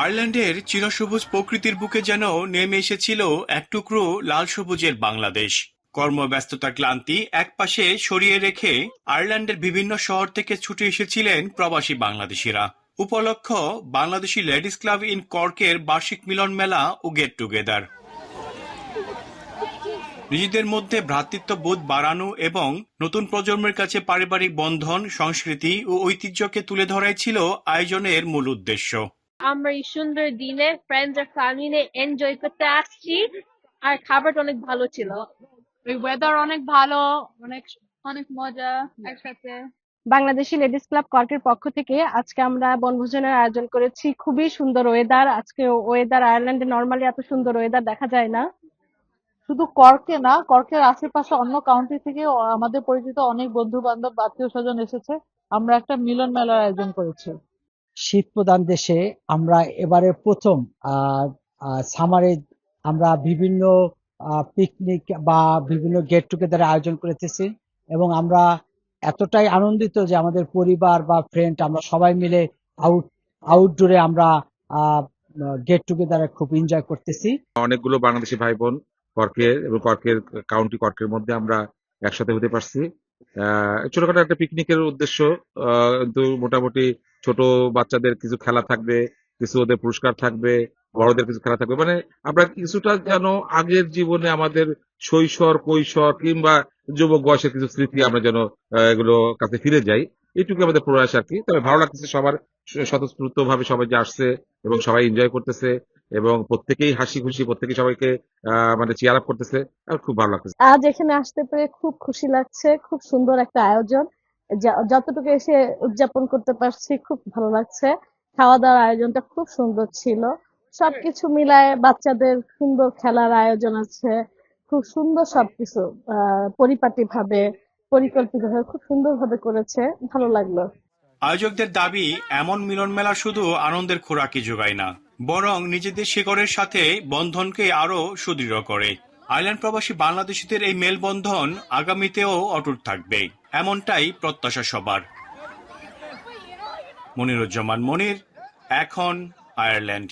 আয়ারল্যান্ডের চিরসবুজ প্রকৃতির বুকে যেন নেমে এসেছিল এক টুকরো লাল সবুজের বাংলাদেশ। কর্মব্যস্ততা ক্লান্তি একপাশে সরিয়ে রেখে আয়ারল্যান্ডের বিভিন্ন শহর থেকে ছুটে এসেছিলেন প্রবাসী বাংলাদেশিরা। উপলক্ষ বাংলাদেশি লেডিস ক্লাব ইন কর্কের বার্ষিক মিলন মেলা ও গেট টুগেদার। নিজেদের মধ্যে ভ্রাতৃত্ববোধ বাড়ানো এবং নতুন প্রজন্মের কাছে পারিবারিক বন্ধন, সংস্কৃতি ও ঐতিহ্যকে তুলে ধরাই ছিল আয়োজনের মূল উদ্দেশ্য। আমরা এই সুন্দর দিনে ফ্রেন্ডস আর ফ্যামিলি এনজয় করতে আসছি, আর খাবারটা অনেক ভালো ছিল। ওই ওয়েদার অনেক ভালো, অনেক অনেক মজা একসাথে। বাংলাদেশি লেডিস ক্লাব কর্কের পক্ষ থেকে আজকে আমরা বনভোজনের আয়োজন করেছি। খুবই সুন্দর ওয়েদার, আজকে ওয়েদার আয়ারল্যান্ডে নরমালি এত সুন্দর ওয়েদার দেখা যায় না। শুধু কর্কে না, কর্কের আশেপাশে অন্য কাউন্টি থেকে আমাদের পরিচিত অনেক বন্ধু বান্ধব আত্মীয় স্বজন এসেছে। আমরা একটা মিলন মেলার আয়োজন করেছি। শীত প্রধান দেশে আমরা এবারে প্রথম সামারে আমরা বিভিন্ন পিকনিক বা বিভিন্ন গেট টুগেদার আয়োজন করতেছি এবং আমরা এতটাই আনন্দিত যে আমাদের পরিবার বা ফ্রেন্ড আমরা সবাই মিলে আউটডোরে আমরা গেট টুগেদারে খুব এনজয় করতেছি। অনেকগুলো বাংলাদেশি ভাই বোন কর্কের এবং কর্কের কাউন্টি কর্কের মধ্যে আমরা একসাথে হতে পারছি। ছোটখাটো একটা পিকনিকের উদ্দেশ্য, কিন্তু মোটামুটি ছোট বাচ্চাদের কিছু খেলা থাকবে, কিছু ওদের পুরস্কার থাকবে, বড়দের কিছু খেলা থাকবে। মানে আমরা কিছুটা যেন আগের জীবনে আমাদের শৈশব, কৈশোর কিংবা যুবক বয়সের কিছু স্মৃতি আমরা যেন এগুলো কাছে ফিরে যাই, এইটুকু আমাদের প্রয়াস আর কি। তবে ভালো লাগতেছে সবার স্বতঃস্ফূর্ত ভাবে সবাই যে আসছে এবং সবাই এনজয় করতেছে এবং প্রত্যেকেই হাসি খুশি, প্রত্যেকেই সবাইকে মানে চিয়ার আপ করতেছে। আর খুব ভালো লাগতেছে। আজ এখানে আসতে পেরে খুব খুশি লাগছে। খুব সুন্দর একটা আয়োজন, যতটুকু এসে উদযাপন করতে পারছি খুব ভালো লাগছে। খাওয়া দাওয়ার আয়োজনটা খুব সুন্দর ছিল। সবকিছু মিলায় বাচ্চাদের সুন্দর খেলার আয়োজন আছে, খুব সুন্দর সবকিছু পরিপাটি ভাবে পরিকল্পিত ভাবে খুব সুন্দর ভাবে করেছে, ভালো লাগলো। আয়োজকদের দাবি, এমন মিলন মেলা শুধু আনন্দের খোরাকই যোগায় না, বরং নিজেদের শিকড়ের সাথে বন্ধনকে আরো সুদৃঢ় করে। আয়ারল্যান্ড প্রবাসী বাংলাদেশিদের এই মেলবন্ধন আগামীতেও অটুট থাকবে, এমনটাই প্রত্যাশা সবার। মনিরুজ্জামান মনির, এখন আয়ারল্যান্ড।